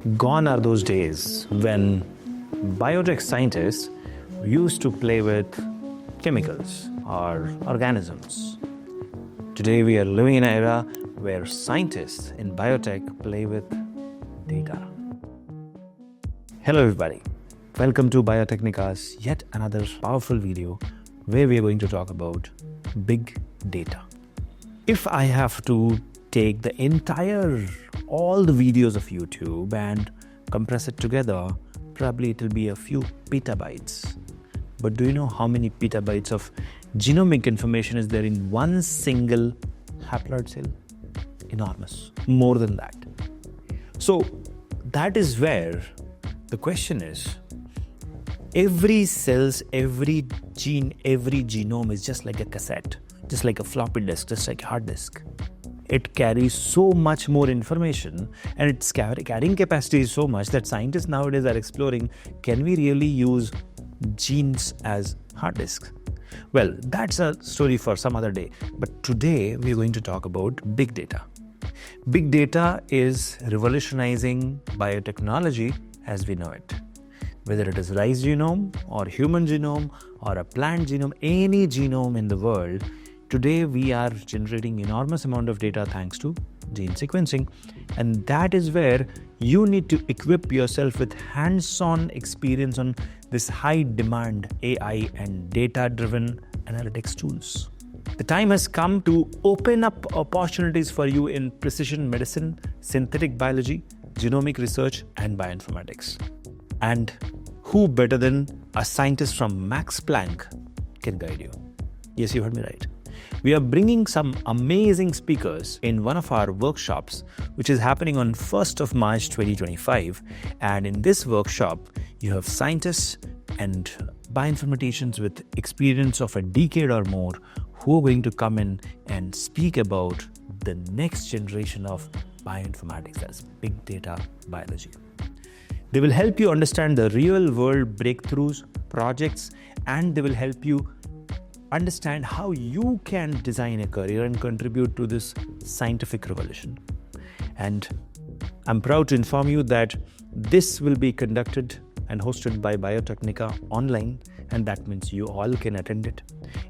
Gone are those days when biotech scientists used to play with chemicals or organisms. Today we are living in an era where scientists in biotech play with data. Hello everybody, welcome to Biotechnica's yet another powerful video where we are going to talk about big data. If I have to take all the videos of YouTube and compress it together, probably it will be a few petabytes. But do you know how many petabytes of genomic information is there in one single haploid cell? Enormous, more than that. So that is where the question is, every cells, every gene, every genome is just like a cassette, just like a floppy disk, just like a hard disk. It carries so much more information, and its carrying capacity is so much that scientists nowadays are exploring, can we really use genes as hard disks? Well, that's a story for some other day. But today we're going to talk about big data. Big data is revolutionizing biotechnology as we know it. Whether it is rice genome or human genome or a plant genome, any genome in the world, today we are generating enormous amount of data thanks to gene sequencing, and that is where you need to equip yourself with hands-on experience on this high-demand AI and data-driven analytics tools. The time has come to open up opportunities for you in precision medicine, synthetic biology, genomic research, and bioinformatics. And who better than a scientist from Max Planck can guide you? Yes, you heard me right. We are bringing some amazing speakers in one of our workshops, which is happening on 1st of March 2025. And in this workshop, you have scientists and bioinformaticians with experience of a decade or more who are going to come in and speak about the next generation of bioinformatics, that's big data biology. They will help you understand the real world breakthroughs, projects, and they will help you understand how you can design a career and contribute to this scientific revolution. And I'm proud to inform you that this will be conducted and hosted by Biotechnica online, and that means you all can attend it.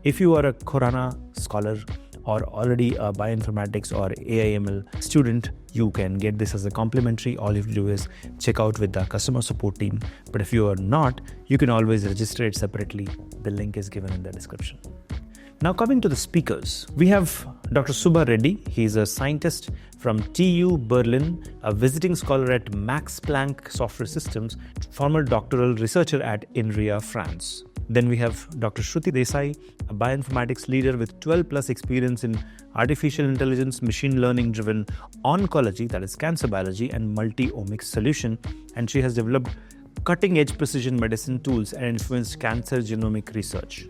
If you are a Corona scholar or already a bioinformatics or AI/ML student, you can get this as a complimentary. All you have to do is check out with the customer support team. But if you are not, you can always register it separately. The link is given in the description. Now coming to the speakers, we have Dr. Subba Reddy. He is a scientist from TU Berlin, a visiting scholar at Max Planck Software Systems, former doctoral researcher at INRIA, France. Then we have Dr. Shruti Desai, a bioinformatics leader with 12 plus experience in artificial intelligence, machine learning driven oncology, that is cancer biology, and multi-omics solution. And she has developed cutting edge precision medicine tools and influenced cancer genomic research.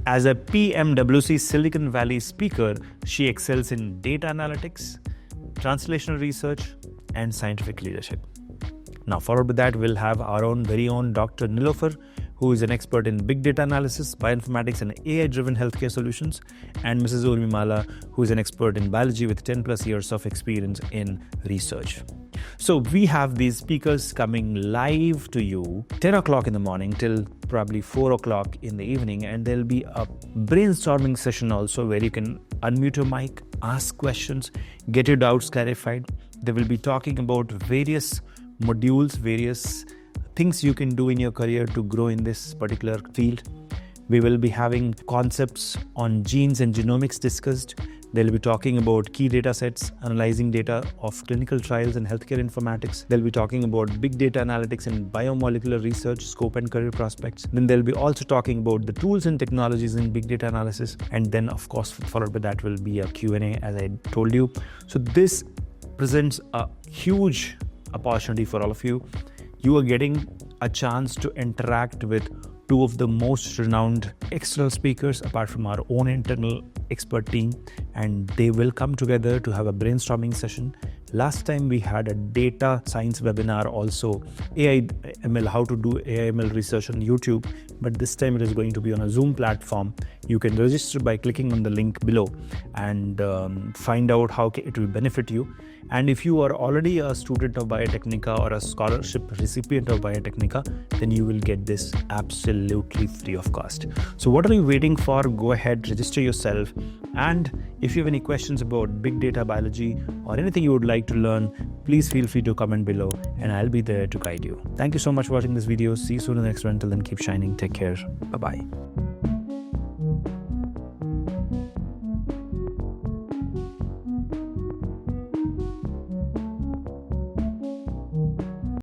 As a PMWC Silicon Valley speaker, she excels in data analytics, translational research, and scientific leadership. Now, followed with that, we'll have our very own Dr. Nilofer, who is an expert in big data analysis, bioinformatics, and AI-driven healthcare solutions, and Mrs. Urmimala, who is an expert in biology with 10 plus years of experience in research. So we have these speakers coming live to you 10 o'clock in the morning till probably 4 o'clock in the evening, and there'll be a brainstorming session also where you can unmute your mic, ask questions, get your doubts clarified. They will be talking about various modules, various things you can do in your career to grow in this particular field. We will be having concepts on genes and genomics discussed. They'll be talking about key data sets, analyzing data of clinical trials and healthcare informatics. They'll be talking about big data analytics and biomolecular research, scope and career prospects. Then they'll be also talking about the tools and technologies in big data analysis. And then, of course, followed by that will be a Q&A, as I told you. So this presents a huge opportunity for all of you. You are getting a chance to interact with two of the most renowned external speakers apart from our own internal expert team, and they will come together to have a brainstorming session. Last time we had a data science webinar, also AI/ML, how to do AI/ML research on YouTube, but this time it is going to be on a Zoom platform. You can register by clicking on the link below and find out how it will benefit you. And if you are already a student of Biotechnica or a scholarship recipient of Biotechnica, then you will get this absolutely free of cost. So what are you waiting for? Go ahead, register yourself. And if you have any questions about big data biology or anything you would like to learn, please feel free to comment below and I'll be there to guide you. Thank you so much for watching this video. See you soon in the next one. Till then, keep shining. Take care. Bye-bye.